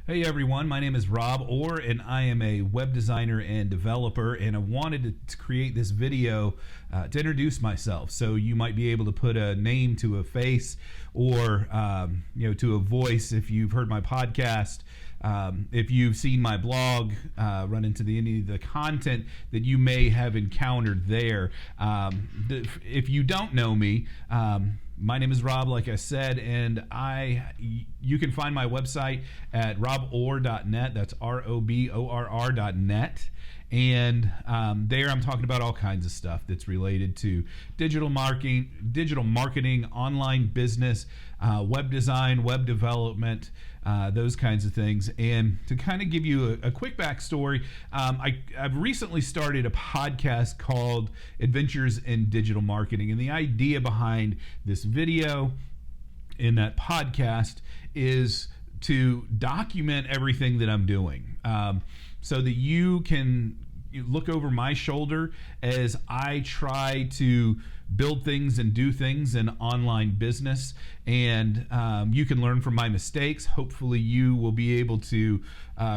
Hey everyone, my name is Rob Orr and I am a web designer and developer, and I wanted to create this video to introduce myself, so you might be able to put a name to a face or to a voice if you've heard my podcast. If you've seen my blog, run into any of the content that you may have encountered there. If you don't know me, my name is Rob, like I said, and you can find my website at roborr.net. That's ROBORR.net. And there I'm talking about all kinds of stuff that's related to digital marketing, online business, web design, web development, those kinds of things. And to kind of give you a quick backstory, I've recently started a podcast called Adventures in Digital Marketing. And the idea behind this video in that podcast is to document everything that I'm doing, so that you can look over my shoulder as I try to build things and do things in online business, and you can learn from my mistakes. Hopefully you will be able to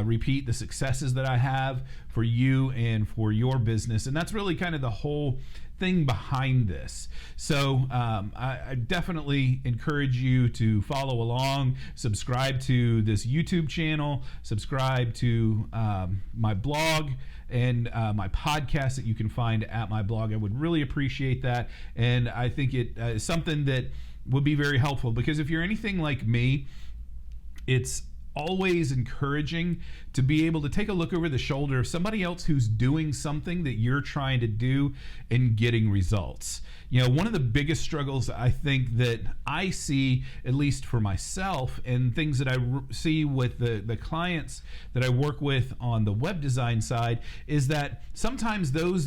repeat the successes that I have for you and for your business, and that's really kind of the whole thing behind this. So I definitely encourage you to follow along, subscribe to this YouTube channel, subscribe to my blog and my podcast that you can find at my blog. I would really appreciate that, and I think it is something that would be very helpful, because if you're anything like me, it's always encouraging to be able to take a look over the shoulder of somebody else who's doing something that you're trying to do and getting results. You know, one of the biggest struggles I think that I see, at least for myself, and things that I see with the clients that I work with on the web design side, is that sometimes those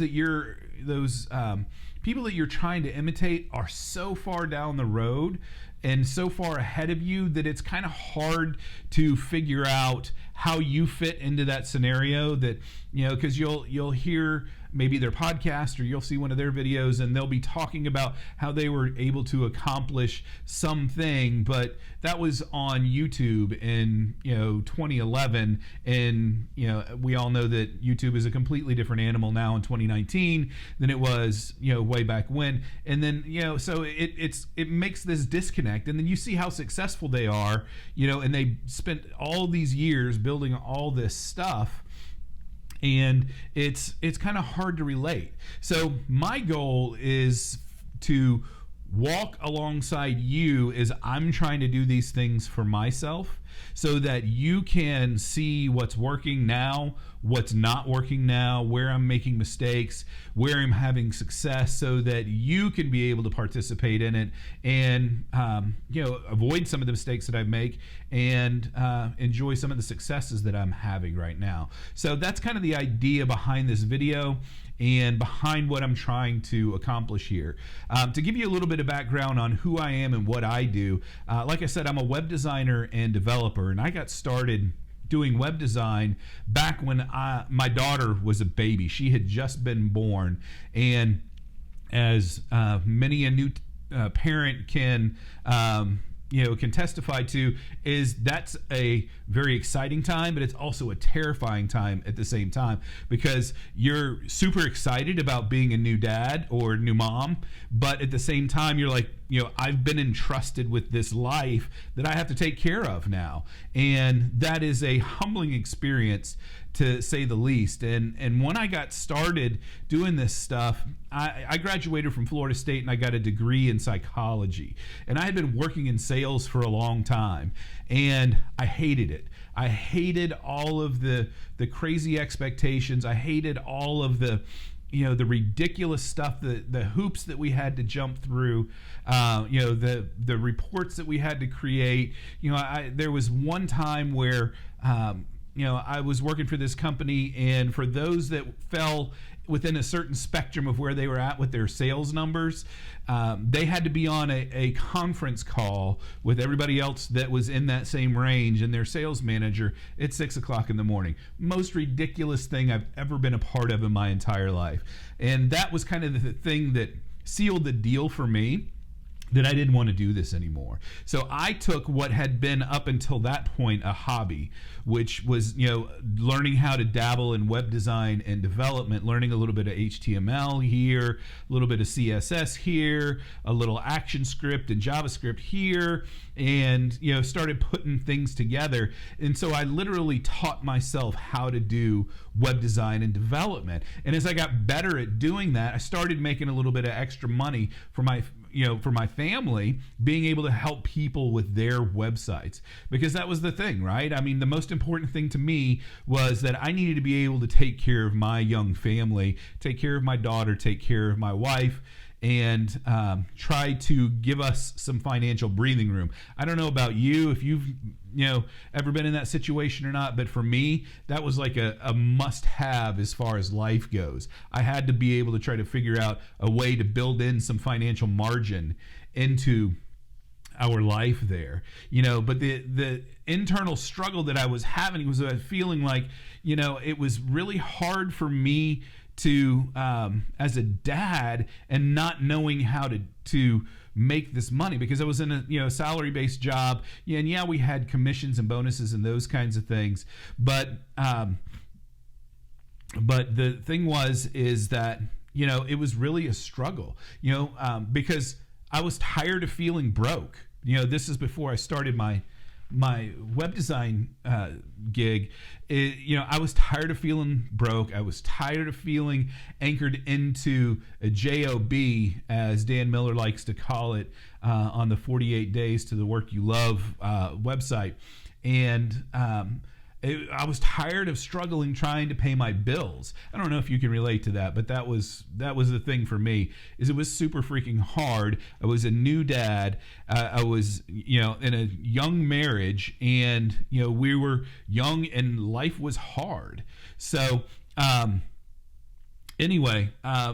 people that you're trying to imitate are so far down the road and so far ahead of you that it's kind of hard to figure out how you fit into that scenario. That, because you'll hear maybe their podcast, or you'll see one of their videos and they'll be talking about how they were able to accomplish something, but that was on YouTube in 2011, and we all know that YouTube is a completely different animal now in 2019 than it was way back when. And then so it makes this disconnect, and then you see how successful they are, and they spent all these years building all this stuff, and it's kind of hard to relate. So my goal is to walk alongside you as I'm trying to do these things for myself, so that you can see what's working now, what's not working now, where I'm making mistakes, where I'm having success, so that you can be able to participate in it and avoid some of the mistakes that I make, and enjoy some of the successes that I'm having right now. So that's kind of the idea behind this video and behind what I'm trying to accomplish here. To give you a little bit of background on who I am and what I do, like I said, I'm a web designer and developer, and I got started doing web design back when my daughter was a baby. She had just been born, and as many a new parent can testify to, is that's a very exciting time, but it's also a terrifying time at the same time, because you're super excited about being a new dad or new mom, but at the same time you're like, I've been entrusted with this life that I have to take care of now, and that is a humbling experience, to say the least. And when I got started doing this stuff, I graduated from Florida State and I got a degree in psychology. And I had been working in sales for a long time, and I hated it. I hated all of the crazy expectations. I hated all of the ridiculous stuff, the hoops that we had to jump through, the reports that we had to create. There was one time where I was working for this company, and for those that fell within a certain spectrum of where they were at with their sales numbers, they had to be on a conference call with everybody else that was in that same range and their sales manager at 6 o'clock in the morning. Most ridiculous thing I've ever been a part of in my entire life. And that was kind of the thing that sealed the deal for me. that I didn't want to do this anymore. So I took what had been up until that point a hobby, which was, learning how to dabble in web design and development, learning a little bit of HTML here, a little bit of CSS here, a little ActionScript and JavaScript here, and, started putting things together. And so I literally taught myself how to do web design and development. And as I got better at doing that, I started making a little bit of extra money for my family, being able to help people with their websites, because that was the thing, right? I mean, the most important thing to me was that I needed to be able to take care of my young family, take care of my daughter, take care of my wife, and try to give us some financial breathing room. I don't know about you, if you've ever been in that situation or not, but for me, that was like a must-have as far as life goes. I had to be able to try to figure out a way to build in some financial margin into our life there, but the internal struggle that I was having was feeling like, it was really hard for me to as a dad, and not knowing how to make this money, because I was in a salary-based job, and we had commissions and bonuses and those kinds of things, but the thing is that it was really a struggle, because I was tired of feeling broke. This is before I started my web design gig. I was tired of feeling broke. I was tired of feeling anchored into a job, as Dan Miller likes to call it, on the 48 Days to the Work You Love website. And I was tired of struggling trying to pay my bills. I don't know if you can relate to that, but that was the thing for me. Is it was super freaking hard. I was a new dad. I was in a young marriage, and we were young and life was hard. So anyway,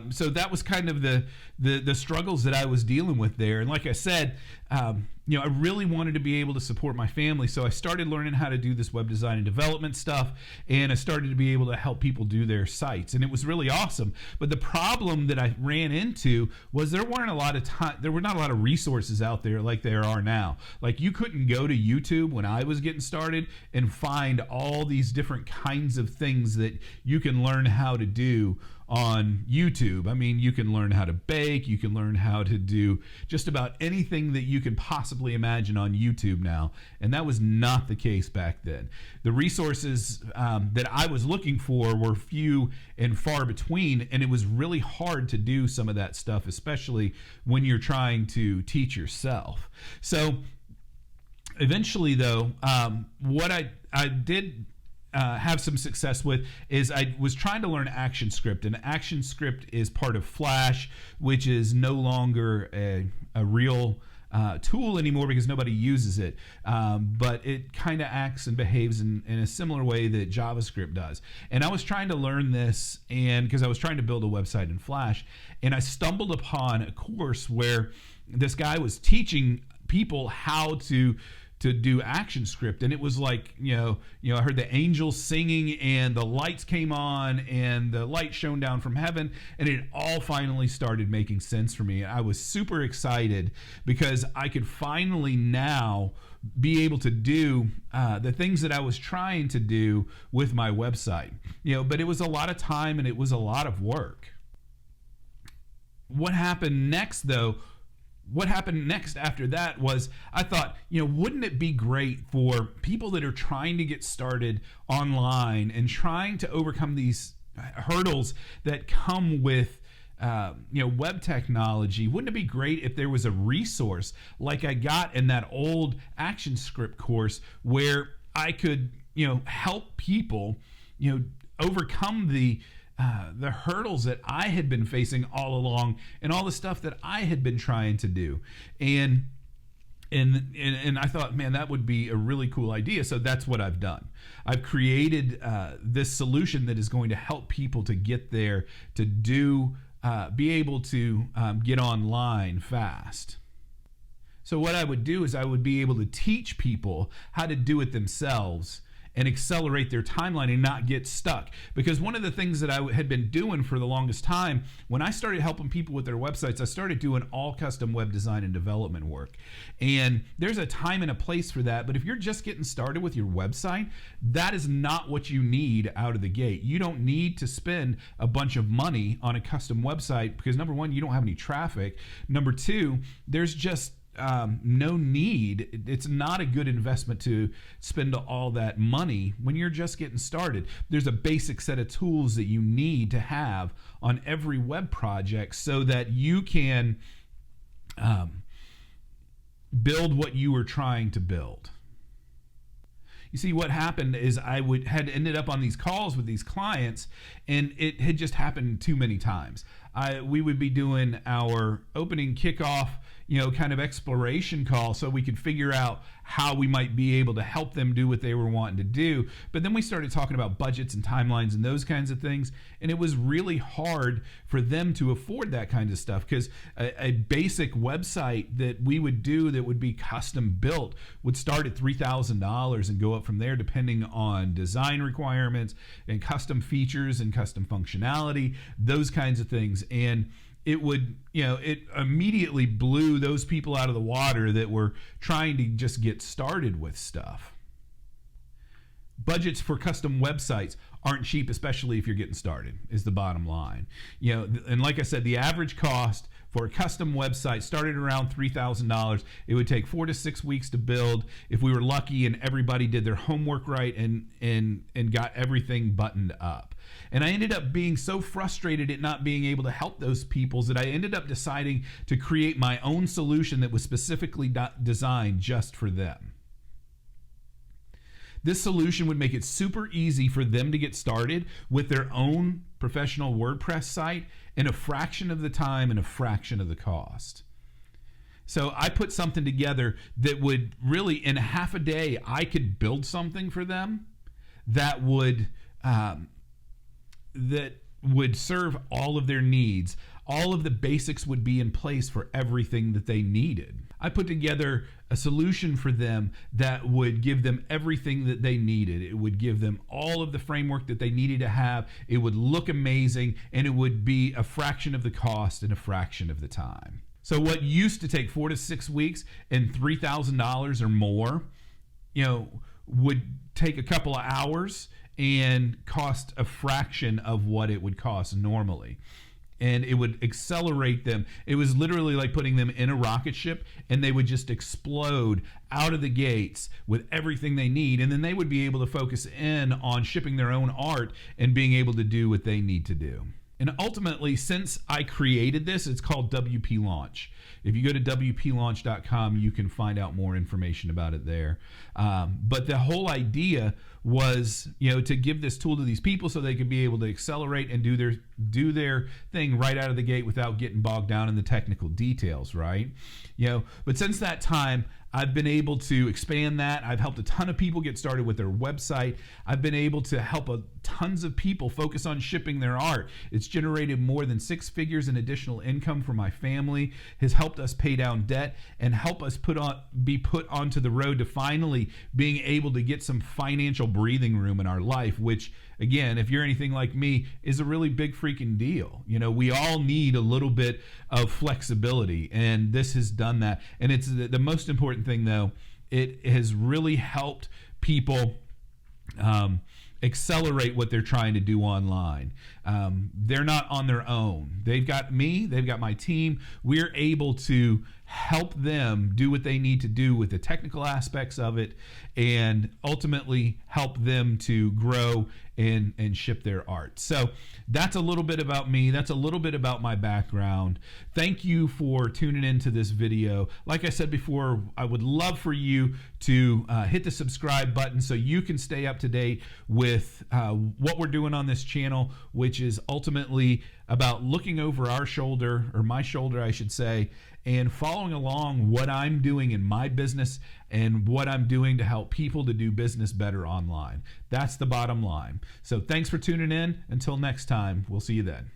so that was kind of the struggles that I was dealing with there. And like I said, I really wanted to be able to support my family. So I started learning how to do this web design and development stuff, and I started to be able to help people do their sites. And it was really awesome. But the problem that I ran into was there were not a lot of resources out there like there are now. Like, you couldn't go to YouTube when I was getting started and find all these different kinds of things that you can learn how to do on YouTube. I mean, you can learn how to bake, you can learn how to do just about anything that you can possibly imagine on YouTube now, and that was not the case back then. The resources that I was looking for were few and far between, and it was really hard to do some of that stuff, especially when you're trying to teach yourself. So eventually, though, what I did have some success with is I was trying to learn ActionScript, and ActionScript is part of Flash, which is no longer a real tool anymore because nobody uses it, but it kind of acts and behaves in a similar way that JavaScript does. And I was trying to learn this, and because I was trying to build a website in Flash, and I stumbled upon a course where this guy was teaching people how to do ActionScript, and it was like, I heard the angels singing, and the lights came on, and the light shone down from heaven, and it all finally started making sense for me. I was super excited because I could finally now be able to do the things that I was trying to do with my website. But it was a lot of time, and it was a lot of work. What happened next, though? What happened next after that was I thought, wouldn't it be great for people that are trying to get started online and trying to overcome these hurdles that come with web technology? Wouldn't it be great if there was a resource like I got in that old ActionScript course where I could, help people, overcome the hurdles that I had been facing all along, and all the stuff that I had been trying to do. And I thought, man, that would be a really cool idea. So that's what I've done. I've created this solution that is going to help people to get there, to be able to get online fast. So what I would do is I would be able to teach people how to do it themselves, and accelerate their timeline and not get stuck. Because one of the things that I had been doing for the longest time, when I started helping people with their websites, I started doing all custom web design and development work. And there's a time and a place for that, but if you're just getting started with your website, that is not what you need out of the gate. You don't need to spend a bunch of money on a custom website because, number one, you don't have any traffic. Number two, there's just no need. It's not a good investment to spend all that money when you're just getting started. There's a basic set of tools that you need to have on every web project so that you can build what you were trying to build. You see, what happened is I had ended up on these calls with these clients, and it had just happened too many times. We would be doing our opening kickoff, kind of exploration call so we could figure out how we might be able to help them do what they were wanting to do. But then we started talking about budgets and timelines and those kinds of things, and it was really hard for them to afford that kind of stuff because a basic website that we would do that would be custom built would start at $3,000 and go up from there depending on design requirements and custom features and custom functionality, those kinds of things. And it would, it immediately blew those people out of the water that were trying to just get started with stuff. Budgets for custom websites aren't cheap, especially if you're getting started, is the bottom line. And like I said, the average cost for a custom website started around $3,000. It would take 4 to 6 weeks to build if we were lucky and everybody did their homework right and got everything buttoned up. And I ended up being so frustrated at not being able to help those people that I ended up deciding to create my own solution that was specifically designed just for them. This solution would make it super easy for them to get started with their own professional WordPress site in a fraction of the time and a fraction of the cost. So I put something together that would really, in half a day, I could build something for them that would serve all of their needs. All of the basics would be in place for everything that they needed. I put together a solution for them that would give them everything that they needed. It would give them all of the framework that they needed to have. It would look amazing, and it would be a fraction of the cost and a fraction of the time. So what used to take 4 to 6 weeks and $3,000 or more, would take a couple of hours and cost a fraction of what it would cost normally. And it would accelerate them. It was literally like putting them in a rocket ship, and they would just explode out of the gates with everything they need. And then they would be able to focus in on shipping their own art and being able to do what they need to do. And ultimately, since I created this, it's called WP Launch. If you go to WPLaunch.com, you can find out more information about it there. But the whole idea was, to give this tool to these people so they could be able to accelerate and do their thing right out of the gate without getting bogged down in the technical details, right? But since that time, I've been able to expand that. I've helped a ton of people get started with their website. I've been able to help tons of people focus on shipping their art. It's generated more than 6 figures in additional income for my family, has helped us pay down debt, and help us be put onto the road to finally being able to get some financial breathing room in our life, which, again, if you're anything like me, is a really big freaking deal. We all need a little bit of flexibility, and this has done that. And it's the most important thing, though. It has really helped people accelerate what they're trying to do online. They're not on their own. They've got me, they've got my team. We're able to help them do what they need to do with the technical aspects of it, and ultimately help them to grow and ship their art. So that's a little bit about me. That's a little bit about my background. Thank you for tuning into this video. Like I said before, I would love for you to hit the subscribe button so you can stay up to date with what we're doing on this channel, which is ultimately about looking over our shoulder, or my shoulder, I should say, and following along what I'm doing in my business and what I'm doing to help people to do business better online. That's the bottom line. So thanks for tuning in. Until next time, we'll see you then.